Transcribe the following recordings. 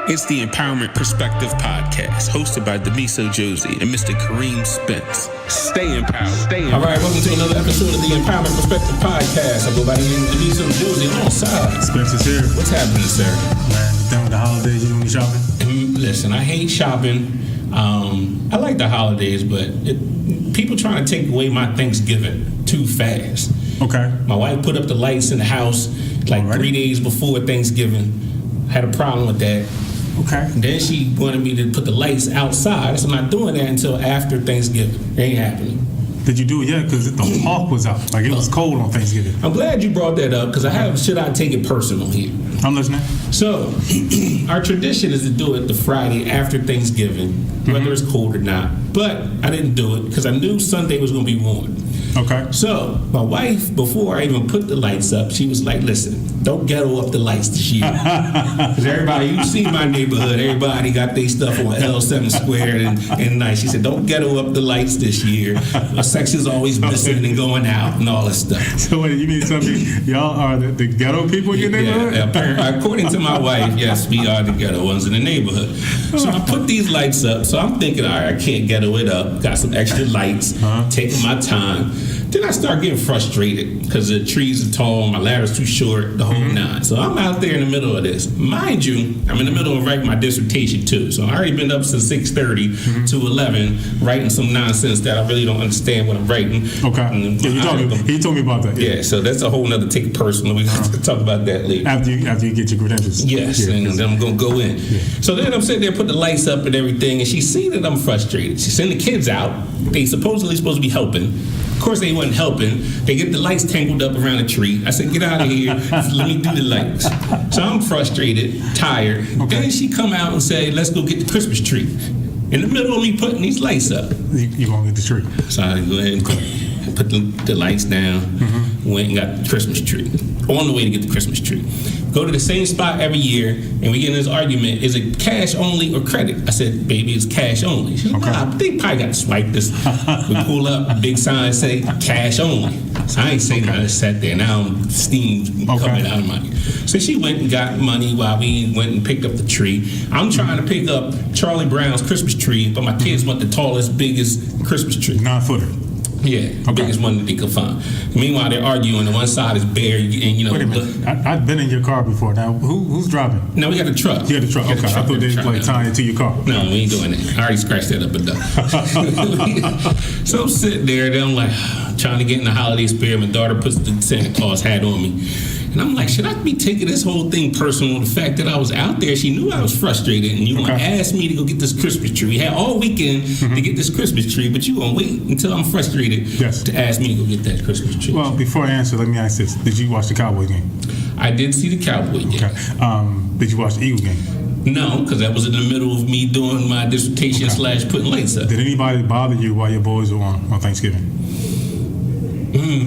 It's the Empowerment Perspective Podcast, hosted by Demiso Josie and Mr. Kareem Spence. Stay empowered. All right, welcome to another episode of the Empowerment Perspective Podcast. I go by the name of Demiso Josie alongside. Spencer's here. What's happening, sir? Man, you done with the holidays? You doing any shopping? Listen, I hate shopping. I like the holidays, but people trying to take away my Thanksgiving too fast. Okay. My wife put up the lights in the house like Alrighty. 3 days before Thanksgiving. I had a problem with that. Okay. Then she wanted me to put the lights outside. I said, I'm not doing that until after Thanksgiving. It ain't happening. Did you do it yet? Because the hawk was out. Like, it was cold on Thanksgiving. I'm glad you brought that up because should I take it personal here? I'm listening. So, our tradition is to do it the Friday after Thanksgiving, whether it's cold or not. But I didn't do it because I knew Sunday was going to be warm. Okay. So, my wife, before I even put the lights up, she was like, listen, don't ghetto up the lights this year. Because everybody, you see my neighborhood, everybody got their stuff on L7 squared and nice. She said, don't ghetto up the lights this year. A section's always missing and going out and all that stuff. So, wait, you mean tell me y'all are the ghetto people in your neighborhood? Yeah, according to my wife, yes, we are the ghetto ones in the neighborhood. So I put these lights up. So I'm thinking, all right, I can't ghetto it up. Got some extra lights, taking my time. Then I start getting frustrated because the trees are tall, my ladder's too short, the whole nine. So I'm out there in the middle of this. Mind you, I'm in the middle of writing my dissertation too. So I already been up since 6:30 to 11 writing some nonsense that I really don't understand what I'm writing. Okay. Yeah, he told me about that. Yeah, so that's a whole nother take it personal. We're going to talk about that later. After you get your credentials. Yes, yeah, and then I'm going to go in. Yeah. So then I'm sitting there, put the lights up and everything, and she seen that I'm frustrated. She sent the kids out. They supposedly supposed to be helping. Of course, they wasn't helping. They get the lights tangled up around the tree. I said, get out of here. Let me do the lights. So I'm frustrated, tired. Okay. Then she come out and say, let's go get the Christmas tree. In the middle of me putting these lights up. You going to get the tree. So I go ahead and put the lights down. Went and got the Christmas tree. On the way to get the Christmas tree. Go to the same spot every year, and we get in this argument, is it cash only or credit? I said, baby, it's cash only. She said, nah, they probably got to swipe this. We pull up, big sign say, cash only. So I ain't saying nothing, I just sat there. Now steam coming out of my ear. So she went and got money while we went and picked up the tree. I'm trying to pick up Charlie Brown's Christmas tree, but my kids want the tallest, biggest Christmas tree. 9-footer. Yeah, the biggest one that they could find. Meanwhile, they're arguing. The one side is bare, and Wait a minute. I've been in your car before. Now, who's driving? No, we got the truck. You got the truck. Okay. I thought they was like tying it to your car. No, we ain't doing that. I already scratched that up enough. So I'm sitting there, and I'm like, trying to get in the holiday spirit. My daughter puts the Santa Claus hat on me. And I'm like, should I be taking this whole thing personal? The fact that I was out there, she knew I was frustrated, and you want to ask me to go get this Christmas tree. We had all weekend to get this Christmas tree, but you gonna wait until I'm frustrated to ask me to go get that Christmas tree. Well, before I answer, let me ask this: did you watch the Cowboy game? I did see the Cowboy game. Okay. Did you watch the Eagle game? No, because that was in the middle of me doing my dissertation / putting lights up. Did anybody bother you while your boys were on Thanksgiving?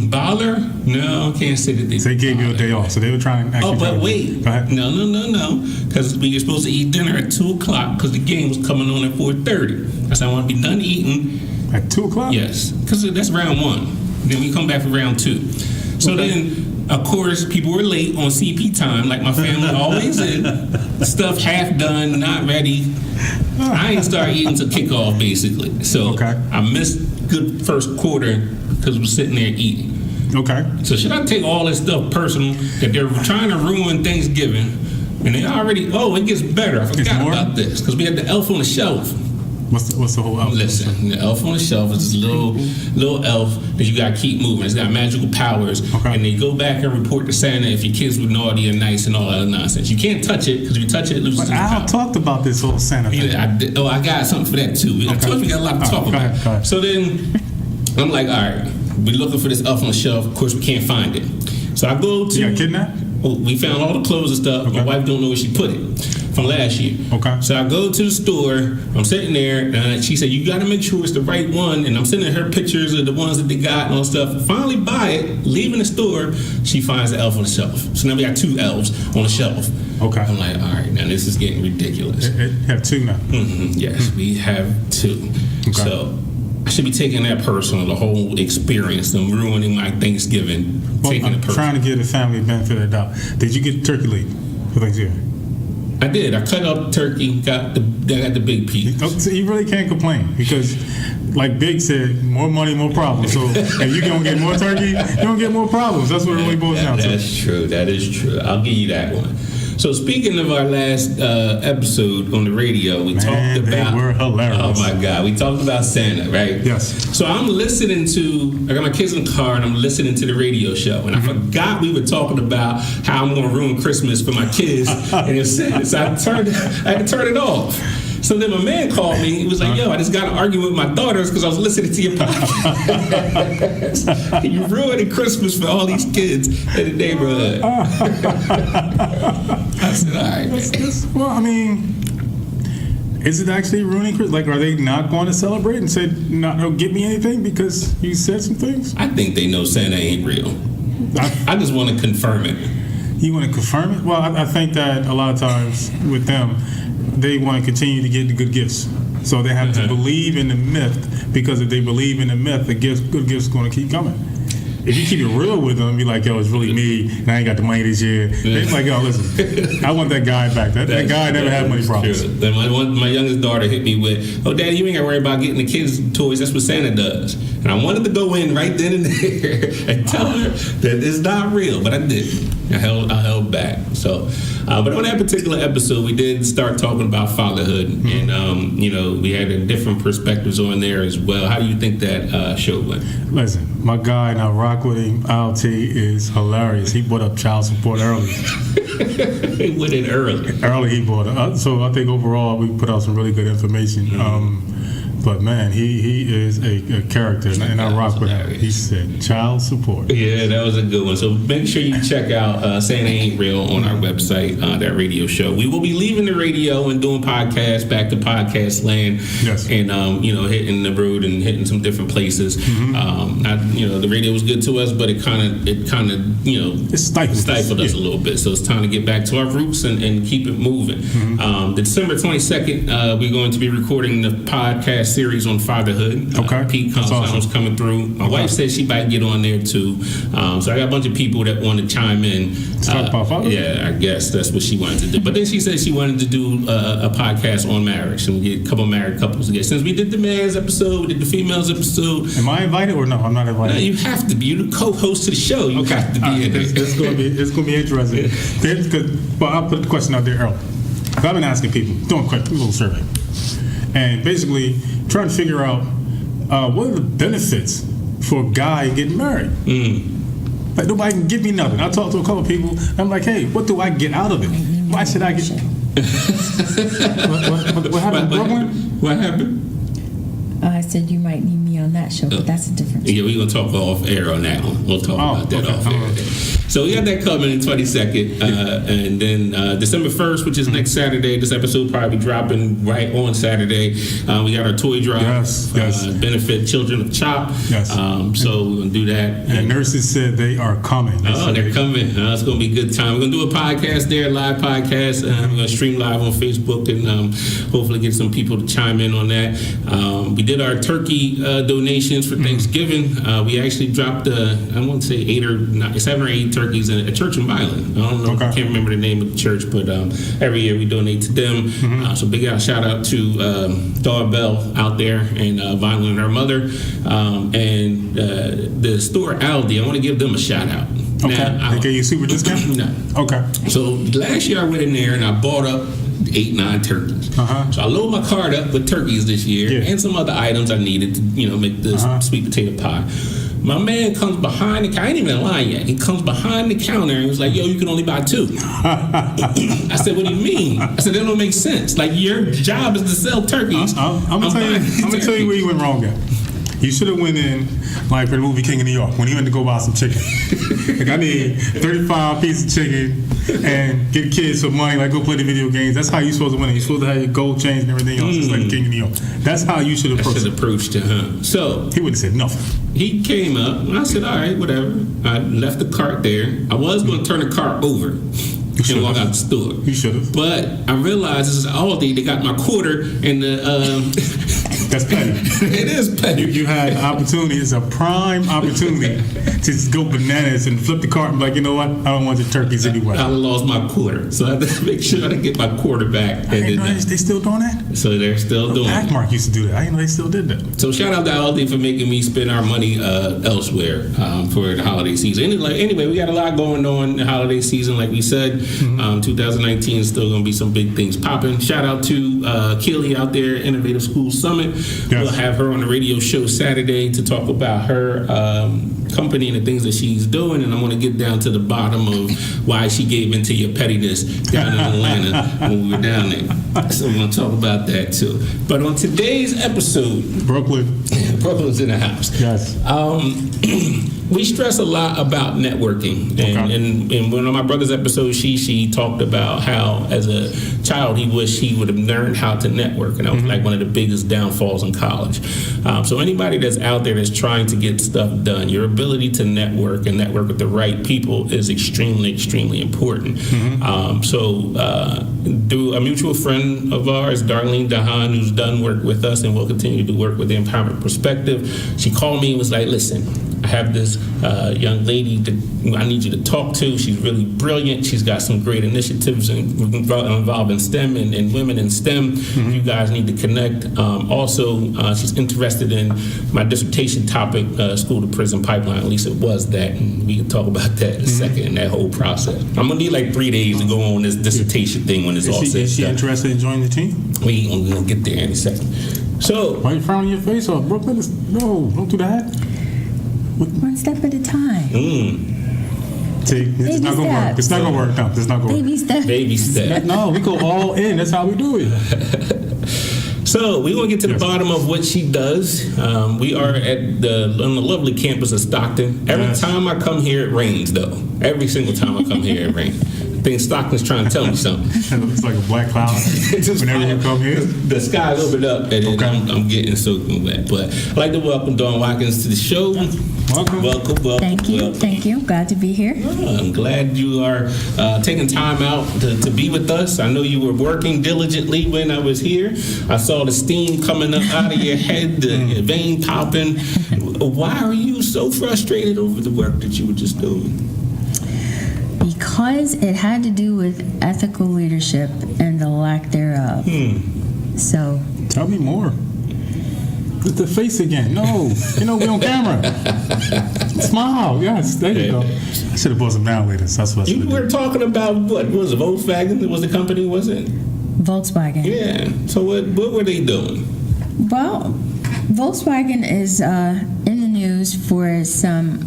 Bother? No, I can't say that they gave you a day off, so they were trying to actually... Oh, but wait. No. Because we were supposed to eat dinner at 2 o'clock because the game was coming on at 4:30. I said, I want to be done eating. At 2 o'clock? Yes, because that's round 1. Then we come back for round 2. So then, of course, people were late on CP time, like my family always is. Stuff half done, not ready. I ain't start eating till kickoff, basically. So I missed good first quarter because we're sitting there eating. Okay. So should I take all this stuff personal that they're trying to ruin Thanksgiving, and they already? Oh, it gets better. I forgot about this because we had the elf on the shelf. What's the whole elf? Listen, the elf on the shelf is this little elf that you gotta keep moving. It's got magical powers, and they go back and report to Santa if your kids were naughty and nice and all that other nonsense. You can't touch it because if you touch it, it loses its power. I talked about this whole Santa thing. I got something for that too. I told you we got a lot to talk about. Go ahead. So then I'm like, all right, we're looking for this elf on the shelf. Of course, we can't find it. So I go to. You got kidnapped? We found all the clothes and stuff. My wife don't know where she put it from last year. So I go to the store. I'm sitting there, and she said, "You got to make sure it's the right one." And I'm sending her pictures of the ones that they got and all stuff. Finally, buy it. Leaving the store, she finds the elf on the shelf. So now we got 2 elves on the shelf. I'm like, all right, now this is getting ridiculous. You have 2 now. Yes, we have 2. So I should be taking that personal, the whole experience, and ruining my Thanksgiving. Well, I'm trying to give the family the benefit of the doubt. Did you get turkey leg for Thanksgiving? I did. I cut up turkey, got the big piece. So you really can't complain because, like Big said, more money, more problems. So if you're going to get more turkey, you're going to get more problems. That's what it really boils down to. That's true. That is true. I'll give you that one. So speaking of our last episode on the radio, we talked about... they were hilarious. Oh, my God. We talked about Santa, right? Yes. So I'm listening to... I got my kids in the car, and I'm listening to the radio show. And I forgot we were talking about how I'm going to ruin Christmas for my kids. And it said, so I had to turn it off. So then my man called me. He was like, yo, I just got to argue with my daughters because I was listening to your podcast. You ruining Christmas for all these kids in the neighborhood. I said, all right, man. Well, I mean, is it actually ruining Christmas? Like, are they not going to celebrate and say, no, get me anything because you said some things? I think they know Santa ain't real. I just want to confirm it. You want to confirm it? Well, I think that a lot of times with them, they want to continue to get the good gifts. So they have to believe in the myth, because if they believe in the myth, the good gifts are going to keep coming. If you keep it real with them, be like, yo, it's really me, and I ain't got the money this year. They're like, yo, listen, I want that guy back. That guy never had money problems. Then my youngest daughter hit me with, oh, Daddy, you ain't got to worry about getting the kids toys. That's what Santa does. And I wanted to go in right then and there and tell her that it's not real, but I didn't. I held back. So, but on that particular episode, we did start talking about fatherhood, and we had different perspectives on there as well. How do you think that show went? Listen, my guy, and I rock with him, LT, is hilarious. He brought up child support early. He went in early. Early he brought it. So I think overall we put out some really good information. But man, he is a character, and I rock with him. He said child support. Yeah, that was a good one. So make sure you check out Santa Ain't Real on our website, that radio show. We will be leaving the radio and doing podcasts back to podcast land. Yes. And hitting the road and hitting some different places. The radio was good to us, but it kind of it stifled us a little bit. So it's time to get back to our roots and keep it moving. December 22nd, we're going to be recording the podcast series on fatherhood. Okay. Pete Constantino's coming through. My wife said she might get on there too. So I got a bunch of people that want to chime in. Talk about fatherhood? Yeah, I guess that's what she wanted to do. But then she said she wanted to do a podcast on marriage and get a couple of married couples together. Since we did the man's episode, we did the females episode. Am I invited or no? I'm not invited. No, you have to be. You're the co-host of the show. You have to be in it. It's going to be interesting. But I'll put the question out there early. I've been asking people, doing a quick little survey, and basically trying to figure out what are the benefits for a guy getting married. Like, nobody can give me nothing. I talked to a couple of people. And I'm like, hey, what do I get out of it? Why should I get? What happened, Brooklyn? What happened? I said you might need me on that show, but that's a different show. Yeah, we're going to talk off air on that one. We'll talk about that off air. So we got that coming in 22nd. And then December 1st, which is next Saturday, this episode will probably be dropping right on Saturday. We got our toy drive. Yes. Benefit Children of CHOP. Yes. So we're going to do that. And nurses said they are coming. They're coming. It's going to be a good time. We're going to do a podcast there, live podcast. We're going to stream live on Facebook and hopefully get some people to chime in on that. We did our turkey donations for Thanksgiving. We actually dropped, I want to say 7 or 8 turkeys at a church in Violent. I don't know, I can't remember the name of the church, but every year we donate to them. So big shout out to Dawn Bell out there in Violent and her mother. And the store Aldi, I want to give them a shout out. Okay. Now, they gave you super discount? No. Okay. So last year I went in there and I bought up 8-9 turkeys. So I loaded my cart up with turkeys this year and some other items I needed to, make this sweet potato pie. My man comes behind the counter. I ain't even in line yet. He comes behind the counter and was like, yo, you can only buy 2. I said, what do you mean? I said, that don't make sense. Like, your job is to sell turkeys. I'm going to tell you where you went wrong at. You should have went in, like, for the movie King of New York, when you went to go buy some chicken. Like, I need 35 pieces of chicken and get kids some money, like, go play the video games. That's how you're supposed to win it. You're supposed to have your gold chains and everything else. It's like King of New York. That's how you should approach it. I should approach to him. So he would have said nothing. He came up, and I said, all right, whatever. I left the cart there. I was going to turn the cart over and walk out the store. You should have. But I realized this is Aldi. They got my quarter and the That's petty. It is petty. You had an opportunity. It's a prime opportunity to just go bananas and flip the cart and be like, you know what? I don't want the turkeys anyway. I lost my quarter, so I have to make sure I get my quarter back. I didn't know they still doing that? So they're still doing it. Packmark used to do that. I didn't know they still did that. So shout out to Aldi for making me spend our money elsewhere for the holiday season. Anyway, we got a lot going on in the holiday season. Like we said, 2019 is still going to be some big things popping. Shout out to Keely out there, Innovative School Summit. Yes. We'll have her on the radio show Saturday to talk about her company and the things that she's doing. And I want to get down to the bottom of why she gave into your pettiness down in Atlanta when we were down there. So we're going to talk about that too. But on today's episode, Brooklyn's in the house. Yes. We stress a lot about networking, and in one of my brother's episodes, she talked about how as a child he wished he would have learned how to network, and that was like one of the biggest downfalls in college. So anybody that's out there that's trying to get stuff done, your ability to network and network with the right people is extremely, extremely important. So through a mutual friend of ours, Darlene Dahan, who's done work with us and will continue to work with the Empowerment Perspective, she called me and was like, listen, I have this young lady that I need you to talk to. She's really brilliant. She's got some great initiatives involving STEM and women in STEM. You guys need to connect. Also, she's interested in my dissertation topic, school to prison pipeline. At least it was that. And we can talk about that in a second, in that whole process. I'm going to need like 3 days to go on this dissertation thing when it's all said. Is she interested in joining the team? We're going to get there in a second. So, why are you frowning your face off, Brooklyn? No, don't do that. One step at a time. See, it's not gonna work. It's not gonna work. No, it's not gonna work. Baby step. Baby step. No, we go all in. That's how we do it. So we want to get to the bottom of what she does. We are on the lovely campus of Stockton. Every time I come here, it rains, though. Every single time I come here, it rains. I think Stockton's trying to tell me something. It looks like a black cloud whenever you come here. The sky opened up, and I'm getting soaking wet. But I'd like to welcome Dawn Watkins to the show. Welcome. Thank you. Glad to be here. I'm glad you are taking time out to be with us. I know you were working diligently when I was here. I saw the steam coming up out of your head, the vein popping. Why are you so frustrated over the work that you were just doing? Because it had to do with ethical leadership and the lack thereof. So. Tell me more. With the face again. No. We on camera. Smile. Yes, there you go. I should have bought some now later. That's what you were talking about. What was it? Volkswagen? Was the company? Was it? Volkswagen. Yeah. So what were they doing? Well, Volkswagen is in the news for some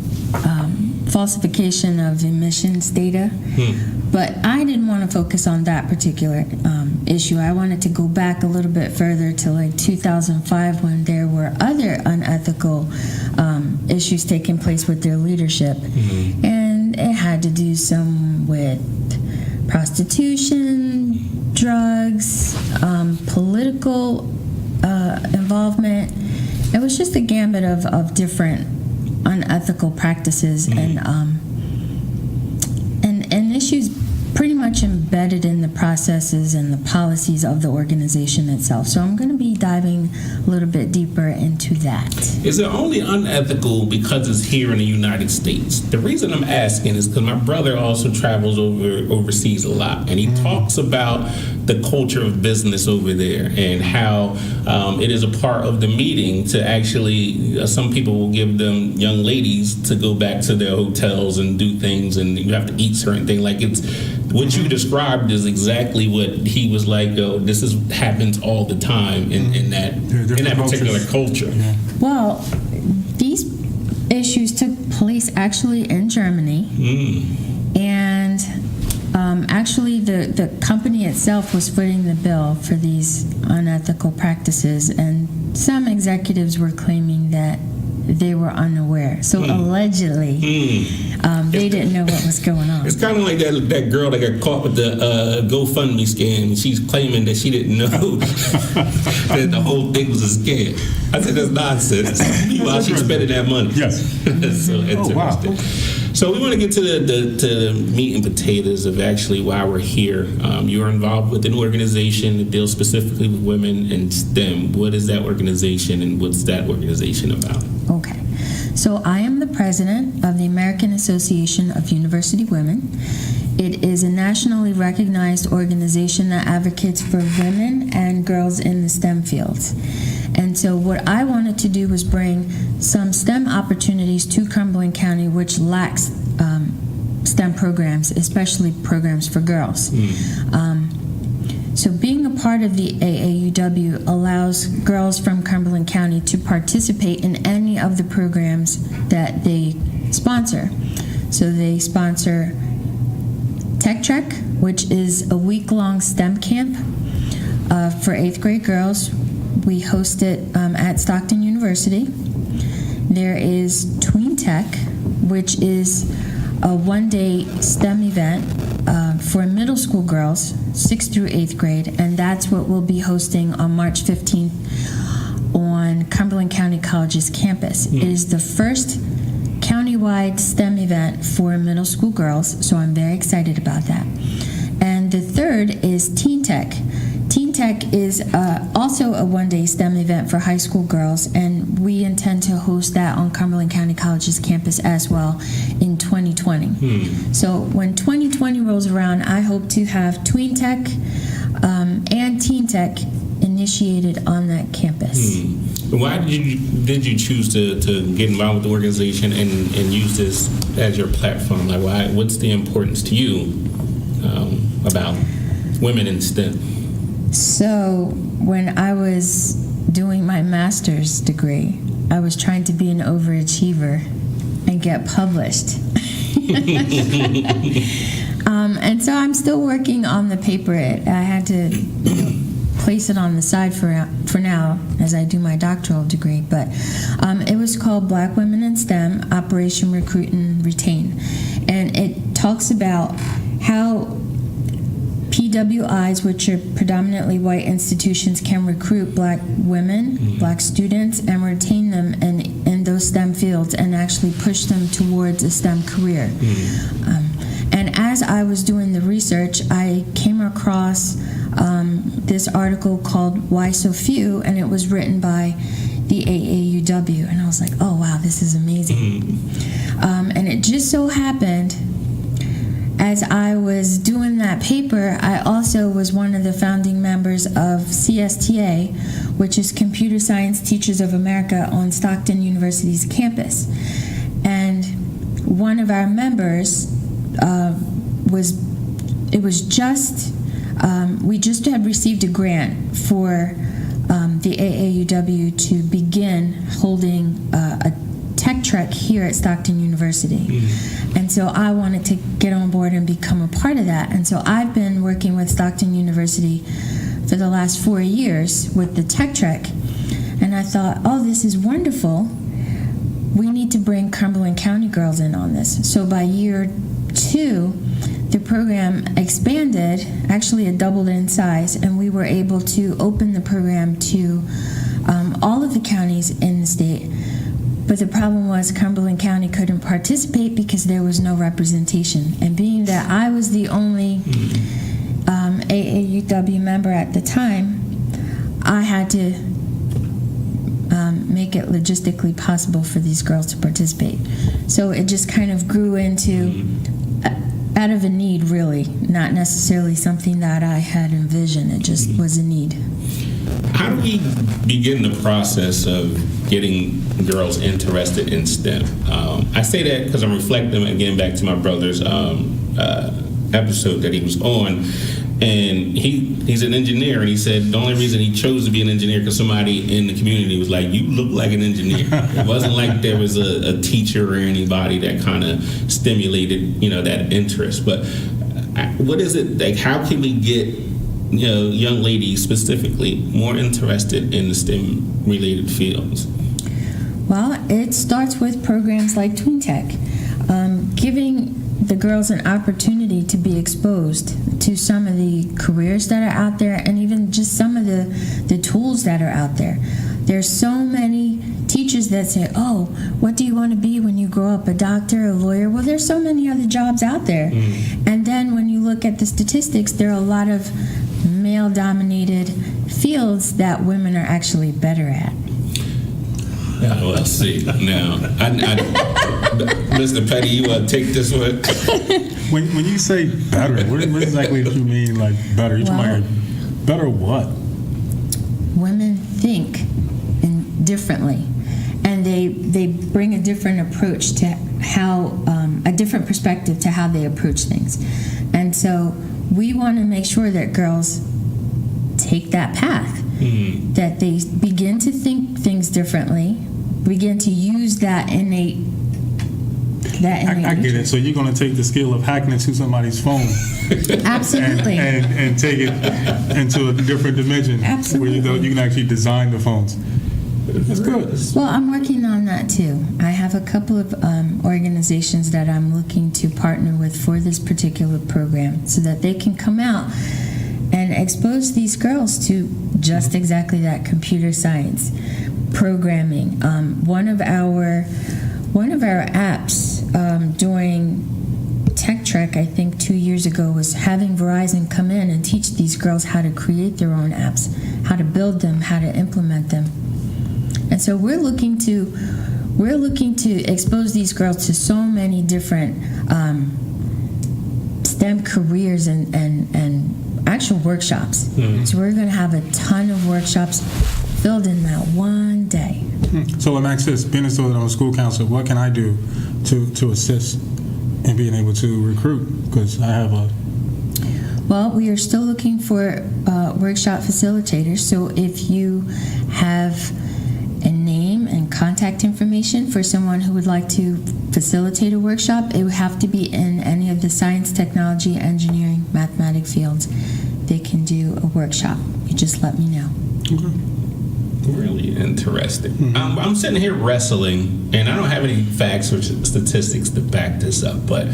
falsification of emissions data. But I didn't want to focus on that particular issue. I wanted to go back a little bit further to like 2005 when there were other unethical issues taking place with their leadership. And it had to do some with prostitution, drugs, political involvement. It was just a gambit of different unethical practices and issues pretty much embedded in the processes and the policies of the organization itself. So I'm going to be diving a little bit deeper into that. Is it only unethical because it's here in the United States? The reason I'm asking is because my brother also travels overseas a lot, and he talks about the culture of business over there and how it is a part of the meeting to actually, some people will give them young ladies to go back to their hotels and do things, and you have to eat certain things. Like it's what you described is exactly what he was like. This happens all the time in that particular culture. Yeah. Well, these issues took place actually in Germany, and actually the company itself was footing the bill for these unethical practices, and some executives were claiming that they were unaware. So allegedly, they didn't know what was going on. It's kind of like that girl that got caught with the GoFundMe scam. She's claiming that she didn't know that the whole thing was a scam. I said, that's nonsense. Meanwhile, she's spending that money. Yes. So interesting. Oh, wow. So we want to get to the meat and potatoes of actually why we're here. You're involved with an organization that deals specifically with women in STEM. What is that organization, and what's that organization about? Okay. So I am the president of the American Association of University Women. It is a nationally recognized organization that advocates for women and girls in the STEM fields. And so what I wanted to do was bring some STEM opportunities to Cumberland County, which lacks STEM programs, especially programs for girls. So being a part of the AAUW allows girls from Cumberland County to participate in any of the programs that they sponsor. So they sponsor Tech Trek, which is a week-long STEM camp for 8th grade girls. We host it at Stockton University. There is Tween Tech, which is a one-day STEM event for middle school girls, 6th through 8th grade, and that's what we'll be hosting on March 15th on Cumberland County College's campus. It is the first countywide STEM event for middle school girls, so I'm very excited about that. And the third is Teen Tech. Teen Tech is also a one-day STEM event for high school girls, and we intend to host that on Cumberland County College's campus as well in 2020. So when 2020 rolls around, I hope to have Tween Tech and Teen Tech initiated on that campus. Why did you choose to get involved with the organization and use this as your platform? Like, why? What's the importance to you about women in STEM? So when I was doing my master's degree, I was trying to be an overachiever and get published. And so I'm still working on the paper. I had to place it on the side for now as I do my doctoral degree. But it was called Black Women in STEM, Operation Recruit and Retain. And it talks about how PWIs, which are predominantly white institutions, can recruit black women, black students, and retain them in those STEM fields and actually push them towards a STEM career. And as I was doing the research, I came across this article called Why So Few, and it was written by the AAUW. And I was like, oh, wow, this is amazing. And it just so happened, as I was doing that paper, I also was one of the founding members of CSTA, which is Computer Science Teachers of America on Stockton University's campus. And one of our members we just had received a grant for the AAUW to begin holding a Tech Trek here at Stockton University. And so I wanted to get on board and become a part of that. And so I've been working with Stockton University for the last 4 years with the Tech Trek. And I thought, oh, this is wonderful. We need to bring Cumberland County girls in on this. So by year 2, the program expanded, actually it doubled in size, and we were able to open the program to all of the counties in the state. But the problem was Cumberland County couldn't participate because there was no representation. And being that I was the only AAUW member at the time, I had to make it logistically possible for these girls to participate. So it just kind of grew into out of a need, really, not necessarily something that I had envisioned. It just was a need. How do we begin the process of getting girls interested in STEM? I say that because I'm reflecting again back to my brother's episode that he was on, and he's an engineer, and he said the only reason he chose to be an engineer because somebody in the community was like, you look like an engineer. It wasn't like there was a teacher or anybody that kind of stimulated that interest. But what is it like? How can we get young ladies specifically more interested in the STEM related fields? Well, it starts with programs like Tween Tech, giving the girls an opportunity to be exposed to some of the careers that are out there and even just some of the tools that are out there. There's so many teachers that say, oh, what do you want to be when you grow up, a doctor, a lawyer? Well, there's so many other jobs out there. And then when you look at the statistics, there are a lot of male-dominated fields that women are actually better at. Yeah, well, see. Now, Mr. Petty, you want to take this one? When you say better, what exactly do you mean, like better? You're talking about better what? Women think differently, and they bring a different approach to how, a different perspective to how they approach things. And so we want to make sure that girls take that path, that they begin to think things differently, begin to use that innate. I get it. So you're going to take the skill of hacking into somebody's phone, absolutely, and take it into a different dimension, absolutely, where you can actually design the phones. That's good. Well, I'm working on that too. I have a couple of organizations that I'm looking to partner with for this particular program, so that they can come out and expose these girls to just exactly that, computer science, programming. One of our apps during Tech Trek, I think 2 years ago, was having Verizon come in and teach these girls how to create their own apps, how to build them, how to implement them. And so we're looking to expose these girls to so many different STEM careers and actual workshops. So we're going to have a ton of workshops filled in that one day. So let me ask this: being as though I'm a school counselor, what can I do to assist in being able to recruit? Because I have a... Well, we are still looking for workshop facilitators. So if you have a name and contact information for someone who would like to facilitate a workshop, it would have to be in any of the science, technology, engineering, mathematics fields. They can do a workshop. You just let me know. Okay. Really interesting. I'm sitting here wrestling, and I don't have any facts or statistics to back this up, but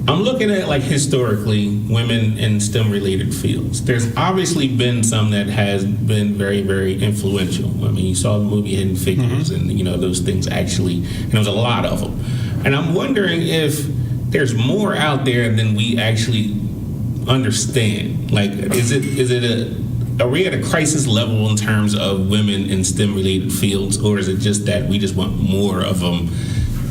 I'm looking at, like, historically, women in STEM-related fields. There's obviously been some that has been very, very influential. I mean, you saw the movie Hidden Figures, and, those things actually, and there was a lot of them. And I'm wondering if there's more out there than we actually understand. Like, are we at a crisis level in terms of women in STEM-related fields, or is it just that we just want more of them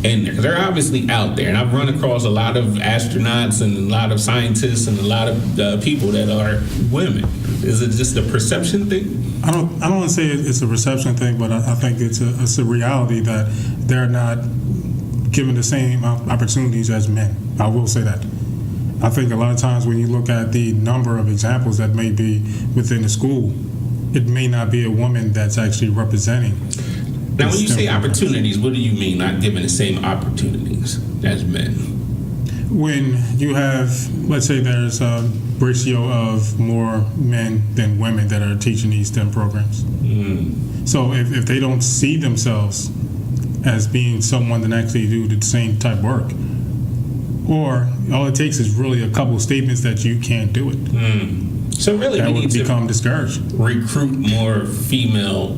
in there? Because they're obviously out there, and I've run across a lot of astronauts and a lot of scientists and a lot of people that are women. Is it just a perception thing? I don't want to say it's a perception thing, but I think it's a reality that they're not given the same opportunities as men. I will say that. I think a lot of times when you look at the number of examples that may be within the school, it may not be a woman that's actually representing. Now, when you say opportunities, what do you mean not given the same opportunities as men? When you have, let's say there's a ratio of more men than women that are teaching these STEM programs. So if they don't see themselves as being someone that actually do the same type of work, or all it takes is really a couple of statements that you can't do it. So really, that we would need become to discouraged. Recruit more female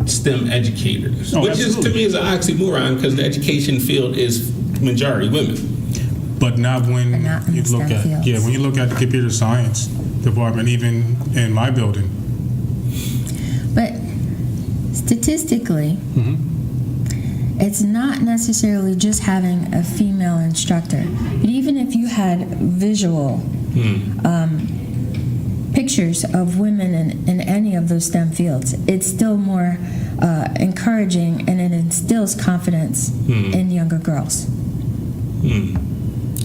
STEM educators, which absolutely. is, to me, is an oxymoron, because the education field is majority women. But not when not in you the look STEM at fields. when you look at the computer science department, even in my building. But statistically, it's not necessarily just having a female instructor. But even if you had visual pictures of women in any of those STEM fields, it's still more encouraging, and it instills confidence in younger girls.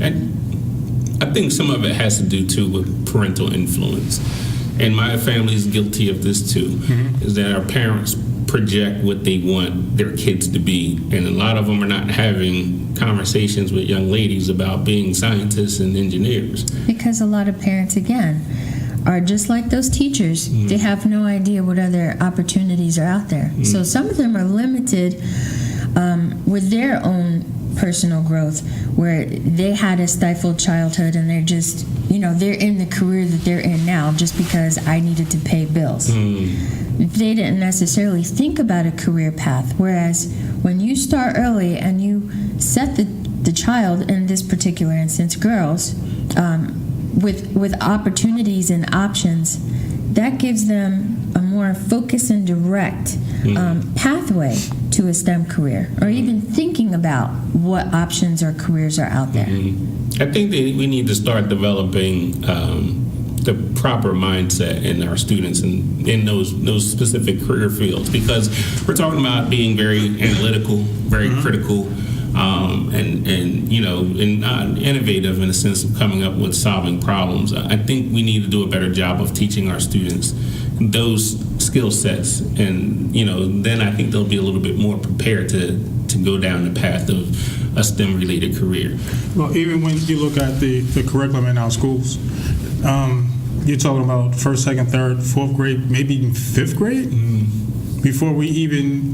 I think some of it has to do, too, with parental influence. And my family is guilty of this, too, is that our parents project what they want their kids to be. And a lot of them are not having conversations with young ladies about being scientists and engineers. Because a lot of parents, again, are just like those teachers. They have no idea what other opportunities are out there. So some of them are limited with their own personal growth, where they had a stifled childhood and they're just they're in the career that they're in now just because I needed to pay bills. They didn't necessarily think about a career path. Whereas when you start early and you set the child, in this particular instance, girls, with opportunities and options, that gives them a more focused and direct pathway to a STEM career, or even thinking about what options or careers are out there. I think that we need to start developing the proper mindset in our students in those specific career fields, because we're talking about being very analytical, very critical, and innovative in the sense of coming up with solving problems. I think we need to do a better job of teaching our students those skill sets, and then I think they'll be a little bit more prepared to go down the path of a STEM related career. Well, even when you look at the curriculum in our schools, you're talking about first, second, third, fourth grade, maybe even fifth grade, before we even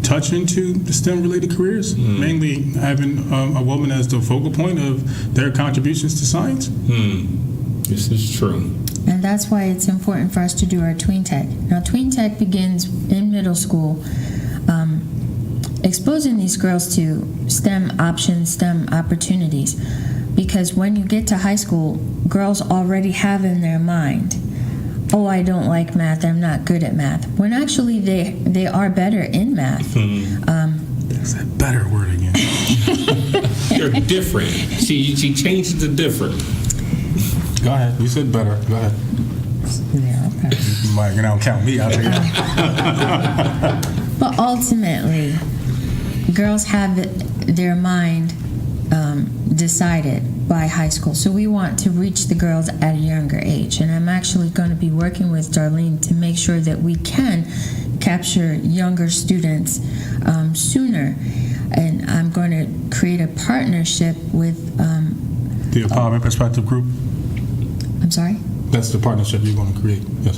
touch into the STEM related careers, mainly having a woman as the focal point of their contributions to science. This is true. And that's why it's important for us to do our Tween Tech. Now, Tween Tech begins in middle school, exposing these girls to STEM options, STEM opportunities. Because when you get to high school, girls already have in their mind, oh, I don't like math, I'm not good at math. When actually they are better in math. There's that better word again. You're different. She changed it to different. Go ahead. You said better. Go ahead. Yeah, okay. You might count me out here. But ultimately, girls have their mind decided by high school. So we want to reach the girls at a younger age. And I'm actually going to be working with Darlene to make sure that we can capture younger students sooner. And I'm going to create a partnership with... the Empowerment Perspective Group? I'm sorry? That's the partnership you're going to create, yes.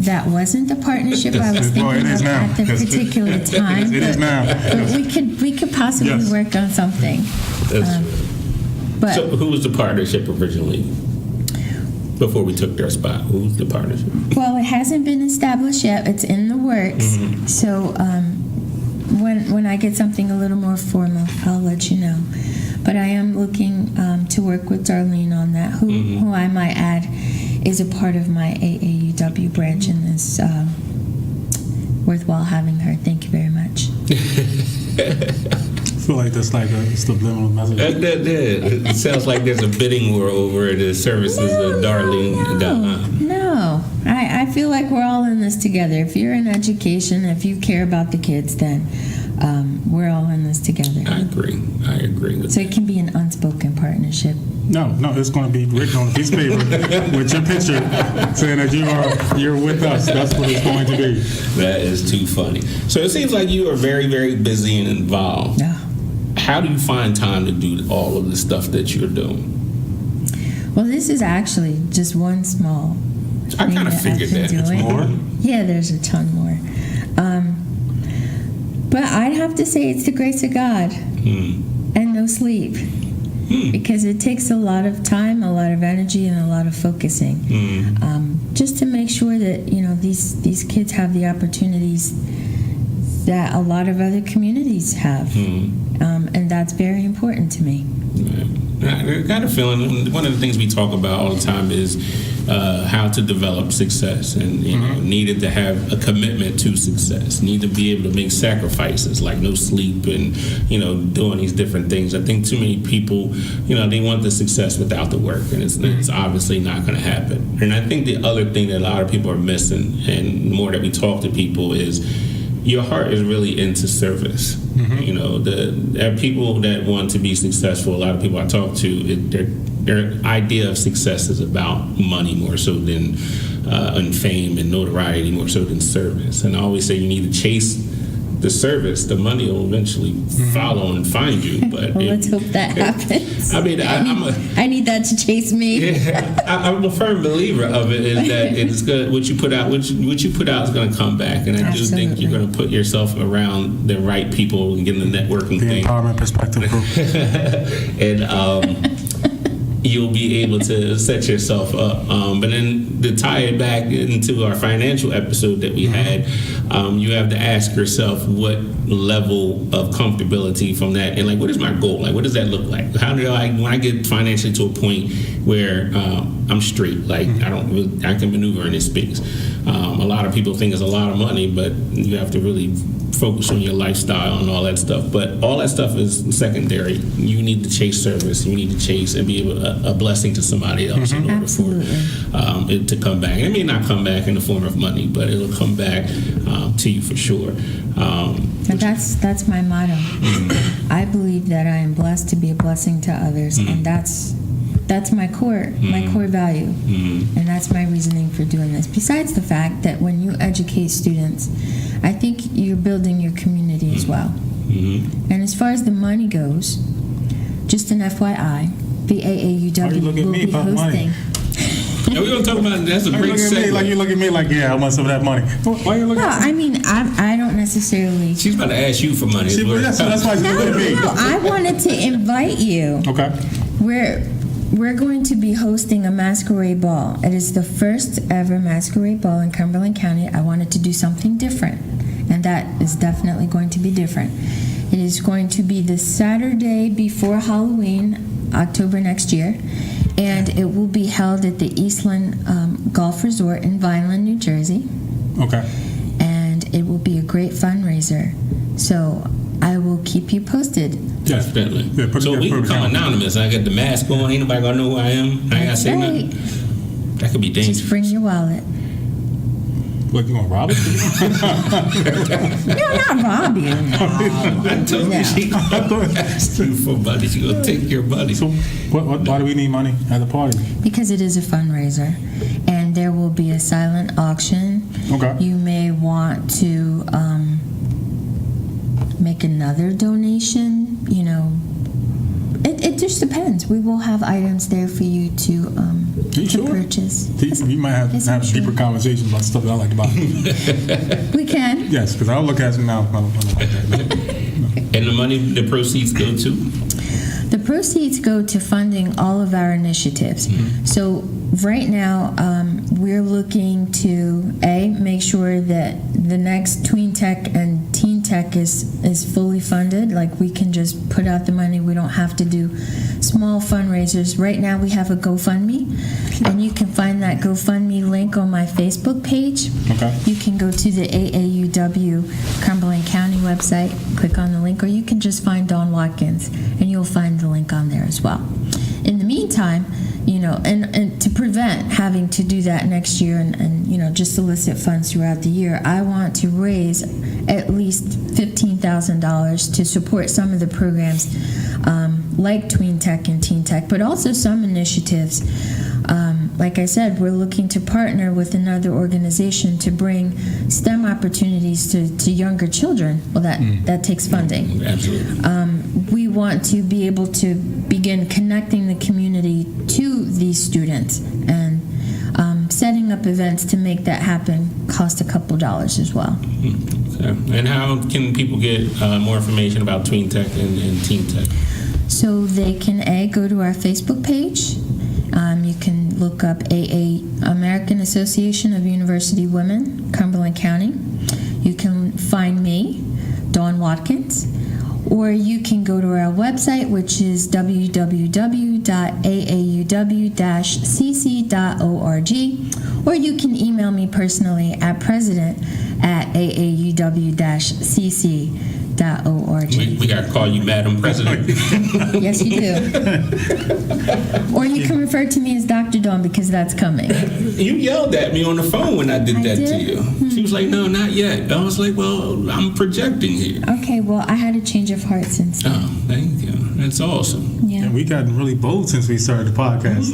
That wasn't the partnership I was thinking of at the particular time. It is now. But we could possibly work on something. But So who was the partnership originally? Before we took their spot, who was the partnership? well, it hasn't been established yet. It's in the works. So when I get something a little more formal, I'll let you know. But I am looking to work with Darlene on that, who I might add is a part of my AAUW branch, and is worthwhile having her. Thank you very much. I feel like that's like a subliminal message. It sounds like there's a bidding war over the services of Darlene. No. I feel like we're all in this together. If you're in education, if you care about the kids, then we're all in this together. I agree with So it can be an unspoken partnership. No, it's going to be written on a piece of paper with your picture saying that you're with us. That's what it's going to be. That is too funny. So it seems like you are very, very busy and involved. Yeah. How do you find time to do all of the stuff that you're doing? Well, this is actually just one small I kind of figured that. It's more? Yeah, there's a ton more. But I'd have to say it's the grace of God and no sleep. Because it takes a lot of time, a lot of energy, and a lot of focusing, just to make sure that these kids have the opportunities that a lot of other communities have, and that's very important to me. I got a feeling one of the things we talk about all the time is how to develop success, and needed to have a commitment to success, need to be able to make sacrifices like no sleep and doing these different things. I think too many people they want the success without the work, and it's obviously not going to happen. And I think the other thing that a lot of people are missing, and the more that we talk to people, is your heart is really into service. There are people that want to be successful. A lot of people I talk to, their idea of success is about money more so than and fame and notoriety more so than service. And I always say you need to chase the service. The money will eventually follow and find you. But Well, let's hope that happens. I mean, I need that to chase me. I'm a firm believer of it. Is that it's good. What you put out is going to come back, and I do think you're going to put yourself around the right people and get in the networking The thing. Empowerment Perspective Group. And you'll be able to set yourself up. But then to tie it back into our financial episode that we had, you have to ask yourself what level of comfortability from that, and like, what is my goal? Like, what does that look like? How do I, when I get financially to a point where I'm straight, like I can maneuver in this space. A lot of people think it's a lot of money, but you have to really focus on your lifestyle and all that stuff. But all that stuff is secondary. You need to chase service. You need to chase and be a blessing to somebody else in order for it to come back. It may not come back in the form of money, but it'll come back to you for sure. And that's my motto. I believe that I am blessed to be a blessing to others, and that's my core value, and that's my reasoning for doing this. Besides the fact that when you educate students, I think you're building your community as well. And as far as the money goes, just an FYI, the AAUW will be hosting. And we're gonna talk about that's a great segue. Like you look at me like, yeah, I want some of that money. Why you looking? Well, I mean, I don't necessarily. She's about to ask you for money. That's why she's looking at me. No, I wanted to invite you. Okay. We're going to be hosting a masquerade ball. It is the first ever masquerade ball in Cumberland County. I wanted to do something different, and that is definitely going to be different. It is going to be the Saturday before Halloween, October next year, and it will be held at the Eastland Golf Resort in Vineland, New Jersey. Okay. And it will be a great fundraiser. So I will keep you posted. Definitely. Yeah, so we can come anonymous. I got the mask on. Ain't nobody gonna know who I am. I ain't gotta say nothing. That could be dangerous. Just bring your wallet. What, you gonna rob it? No, not rob you. I told you she gonna ask you for money. She gonna take your money. So why do we need money at the party? Because it is a fundraiser, and there will be a silent auction. Okay. You may want to make another donation. You know, it just depends. We will have items there for you to purchase. We might have to have a deeper conversation about stuff that I like to buy. We can. Yes, because I'll look at it now. And the money, the proceeds go to? The proceeds go to funding all of our initiatives. So right now, we're looking to make sure that the next Tween Tech and Teen Tech is fully funded. Like, we can just put out the money. We don't have to do small fundraisers. Right now, we have a GoFundMe, and you can find that GoFundMe link on my Facebook page. Okay. You can go to the AAUW Cumberland County website, click on the link, or you can just find Dawn Watkins, and you'll find the link on there as well. In the meantime, you know, and to prevent having to do that next year and you know, just solicit funds throughout the year, I want to raise at least $15,000 to support some of the programs like Tween Tech and Teen Tech, but also some initiatives. Like I said, we're looking to partner with another organization to bring STEM opportunities to younger children. Well, that takes funding. Absolutely. We want to be able to begin connecting the community to these students, and setting up events to make that happen cost a couple dollars as well. Okay. And how can people get more information about Tween Tech and Teen Tech? So they can go to our Facebook page. You can look up American Association of University Women, Cumberland County. You can find me, Dawn Watkins, or you can go to our website, which is www.aauw-cc.org, or you can email me personally at president@aauw-cc.org. We got to call you Madam President. Yes, you do. Or you can refer to me as Dr. Dawn, because that's coming. You yelled at me on the phone when I did that to you. She was like, no, not yet. I was like, well, I'm projecting here. Okay, well, I had a change of heart since then. Oh, thank you. That's awesome. Yeah. And we gotten really bold since we started the podcast.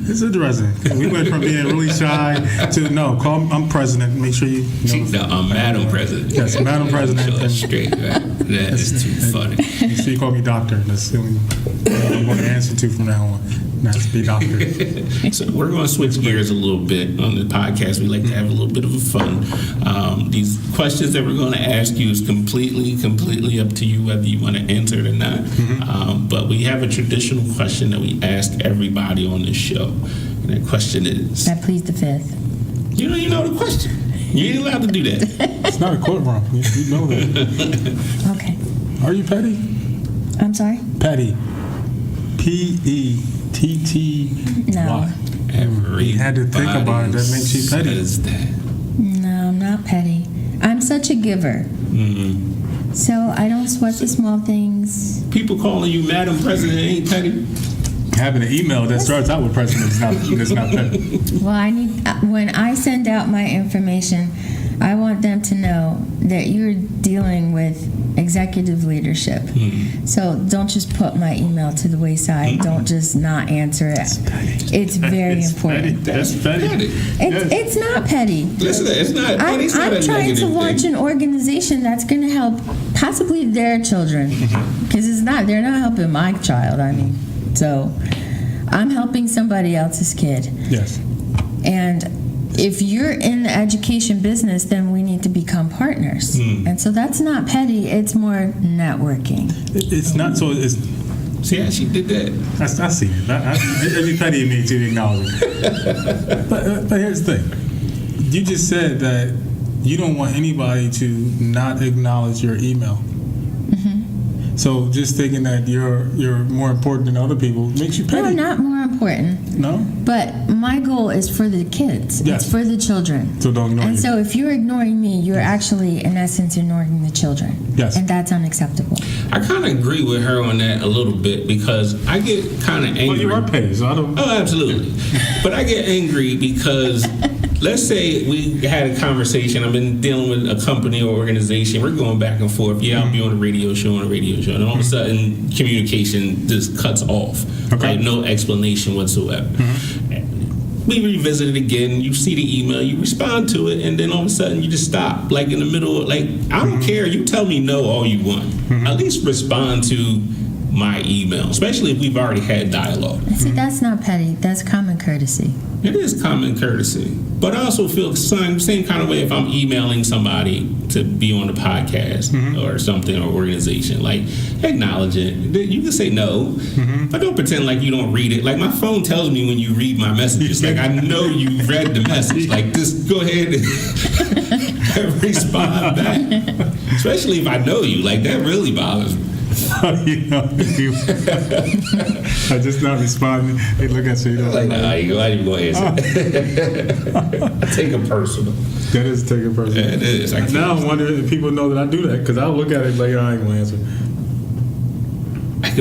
It's interesting. We went from being really shy to, I'm president. Make sure you know. Madam President. Yes, Madam President. Straight, right? That is too funny. You see, you call me doctor. That's the only I'm going to answer to from now on. Not to be doctor. So we're going to switch gears a little bit on the podcast. We like to have a little bit of a fun. These questions that we're going to ask you is completely up to you whether you want to answer it or not. But we have a traditional question that we ask everybody on this show. And that question is... I plead the fifth. You know the question. You ain't allowed to do that. It's not a courtroom. You know that. Okay. Are you petty? I'm sorry? Petty. Petty. No. Everybody You had to think about it. That makes you petty. says that. No, I'm not petty. I'm such a giver. So I don't sweat the small things. People calling you Madam President ain't petty. Having an email that starts out with president is not petty. Well, when I send out my information, I want them to know that you're dealing with executive leadership. So don't just put my email to the wayside. Don't just not answer it. It's very important. That's petty. It's not petty. Listen, it's not petty. It's not I'm a trying to negative launch thing. an organization that's going to help possibly their children, because they're not helping my child. I mean, so I'm helping somebody else's kid. Yes. And if you're in the education business, then we need to become partners. And so that's not petty. It's more networking. It's not so. It's. See how she did that? I see it. It'd be petty of me to acknowledge it. But here's the thing. You just said that you don't want anybody to not acknowledge your email. So just thinking that you're more important than other people makes you petty. No, not more important. No? But my goal is for the kids. Yes. It's for the children. So don't ignore And you. so if you're ignoring me, you're actually, in essence, ignoring the children. Yes. And that's unacceptable. I kind of agree with her on that a little bit because I get kind of angry. Well, you are petty, so I don't. Oh, absolutely. But I get angry because let's say we had a conversation. I've been dealing with a company or organization. We're going back and forth. Yeah, I'll be on a radio show, and all of a sudden communication just cuts off. Okay. Like no explanation whatsoever. We revisit it again. You see the email, you respond to it, and then all of a sudden you just stop. Like in the middle, like I don't care. You tell me no all you want. At least respond to my email, especially if we've already had dialogue. See, that's not petty. That's common courtesy. It is common courtesy. But I also feel the same kind of way if I'm emailing somebody to be on the podcast or something or organization. Like, acknowledge it. You can say no, but don't pretend like you don't read it. Like, my phone tells me when you read my messages. Like, I know you read the message. Like, just go ahead and respond back. Especially if I know you. Like, that really bothers me. I just not responding. They look at you. Like, nah, you ain't going to answer. Take it personal. That is taking personal. Yeah, it is. I can't- Now I'm wondering if people know that I do that because I'll look at it like I ain't gonna answer.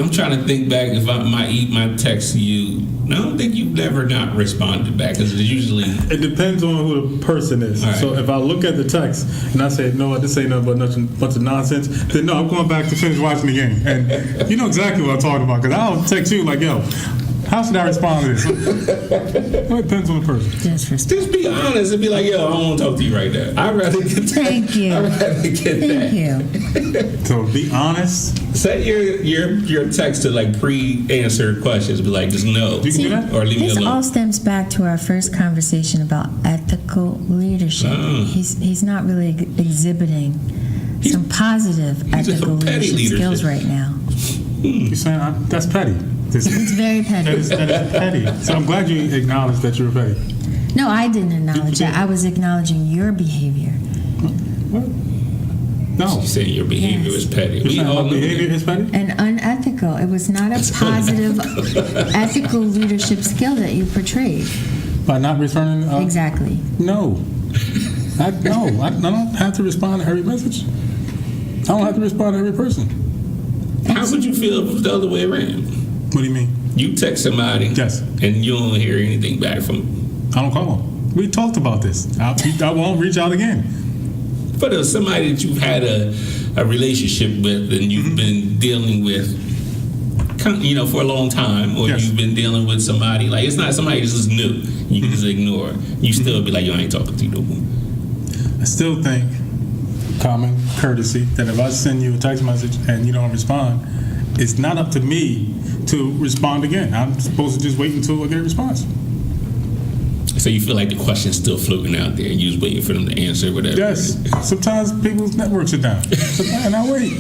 I'm trying to think back if I might eat my text to you. I don't think you've never not responded back because it's usually. It depends on who the person is. All right. So if I look at the text and I say, no, this ain't nothing but nothing, bunch of nonsense, then no, I'm going back to finish watching the game. And you know exactly what I'm talking about because I'll text you like, yo, how should I respond to this? Well, it depends on the person. Just be honest and be like, yo, I don't want to talk to you right now. I'd rather get that. Thank you. I'd rather get that. Thank you. So be honest. Set your text to like pre-answered questions. Be like, just no. You can do that? Or leave me This alone. all stems back to our first conversation about ethical leadership. He's not really exhibiting some positive he's a ethical petty leadership skills leadership. right now. You're saying that's petty. It's very petty. That is petty. So I'm glad you acknowledged that you're petty. No, I didn't acknowledge that. I was acknowledging your behavior. What? No. You saying your behavior Yes. is petty. You're We saying all my know behavior that. is petty? And unethical. It was not a positive ethical leadership skill that you portrayed. By not returning? Exactly. No. I don't have to respond to every message. I don't have to respond to every person. How would you feel if it was the other way around? What do you mean? You text somebody, Yes. and you don't hear anything back from them. I don't call them. We talked about this. I won't reach out again. But if somebody that you've had a relationship with and you've been dealing with, for a long time, or Yes. you've been dealing with somebody, like it's not somebody that's just new, you can just ignore. You still be like, yo, I ain't talking to you no more. I still think common courtesy that if I send you a text message and you don't respond, it's not up to me to respond again. I'm supposed to just wait until I get a response. So you feel like the question's still floating out there and you're just waiting for them to answer whatever? Yes. Sometimes people's networks are down. And I wait.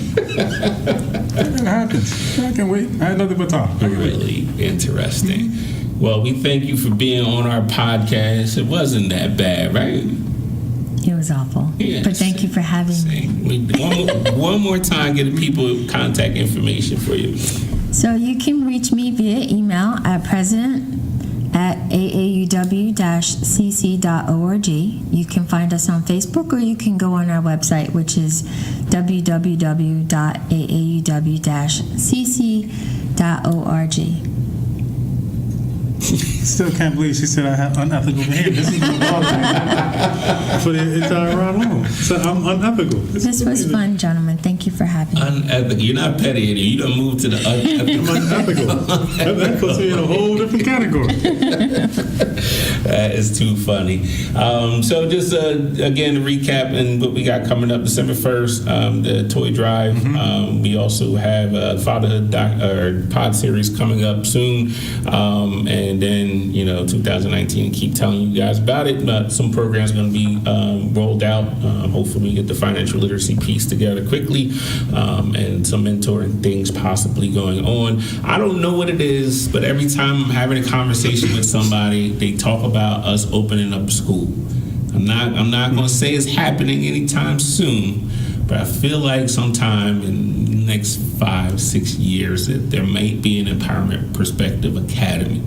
That happens. I can wait. I had nothing but time. Really interesting. Well, we thank you for being on our podcast. It wasn't that bad, right? It was awful. Yeah, but thank you for having me. One more time, get the people contact information for you. So you can reach me via email at president@aauw-cc.org. You can find us on Facebook, or you can go on our website, which is www.aauw-cc.org. Still can't believe she said I have unethical behavior. This is my policy for the entire ride home. So I'm unethical. This was fun, gentlemen. Thank you for having me. Unethical. You're not petty anymore. You done moved to the unethical. I'm unethical. That puts me in a whole different category. That is too funny. So just again to recap and what we got coming up December 1st, the toy drive. We also have Fatherhood pod series coming up soon, and then 2019. Keep telling you guys about it. But some programs going to be rolled out. Hopefully, we get the financial literacy piece together quickly, and some mentoring things possibly going on. I don't know what it is, but every time I'm having a conversation with somebody, they talk about us opening up a school. I'm not going to say it's happening anytime soon, but I feel like sometime in the next 5-6 years that there might be an Empowerment Perspective Academy.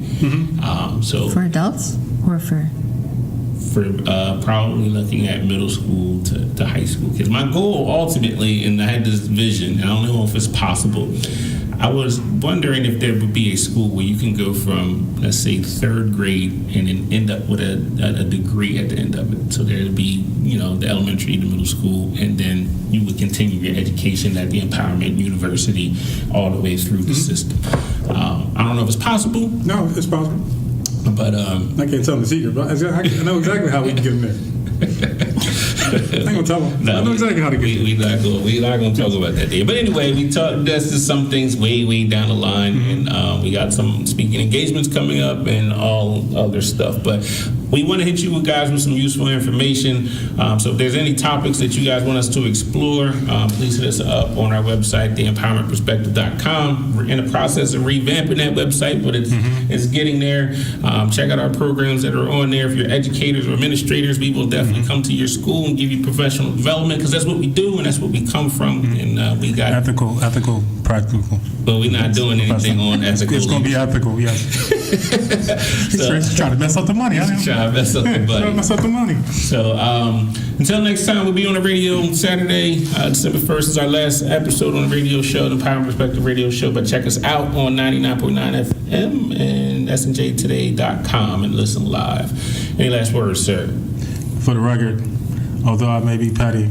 So For adults or for probably looking at middle school to high school kids. My goal ultimately, and I had this vision, I don't know if it's possible, I was wondering if there would be a school where you can go from, let's say, 3rd grade and then end up with a degree at the end of it. So there'd be, the elementary, the middle school, and then you would continue your education at the Empowerment University all the way through the system. I don't know if it's possible. No, it's possible. But I can't tell them the secret, but I know exactly how we can get them there. I ain't gonna tell them. I know exactly how to get we're not going to talk about that there. But anyway, that's just some things way down the line, and we got some speaking engagements coming up and all other stuff. But we want to hit you guys with some useful information. So if there's any topics that you guys want us to explore, please hit us up on our website, theempowermentperspective.com. We're in the process of revamping that website, but it's getting there. Check out our programs that are on there. If you're educators or administrators, we will definitely come to your school and give you professional development, because that's what we do and that's what we come from. And we got ethical, practical. But we're not doing anything on ethical. It's going to be ethical, yes. He's trying to mess up the money. Trying to mess up the money. So until next time, we'll be on the radio on Saturday. December 1st is our last episode on the radio show, the Empowerment Perspective radio show. But check us out on 99.9 FM and snjtoday.com and listen live. Any last words, sir? For the record, although I may be petty,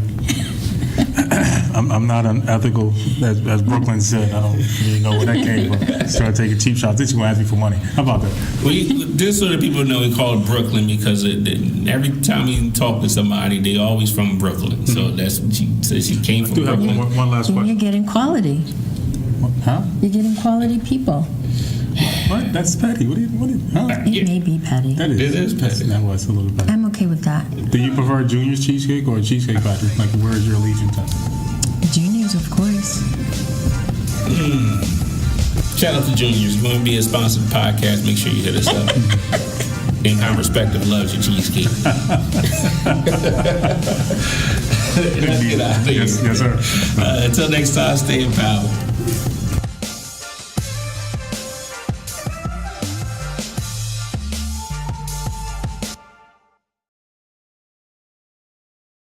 I'm not unethical, as Brooklyn said. I don't really know where that came from. Start taking cheap shots. This is going to ask me for money. How about that? Just so that people know, we call it Brooklyn because every time we talk to somebody, they always from Brooklyn. So that's what she said. She came from Brooklyn. Have one last question. You're getting quality. Huh? You're getting quality people. What? That's petty. What? It may be petty. That is. It is petty. That was a little petty. I'm okay with that. Do you prefer Junior's cheesecake or a Cheesecake Factory? Like, where is your allegiance at? Juniors, of course. Shout out to Juniors. If you want to be a sponsor of the podcast, make sure you hit us up. Empowerment Perspective loves your cheesecake. Let's get out of here. Yes, sir. Until next time, stay empowered.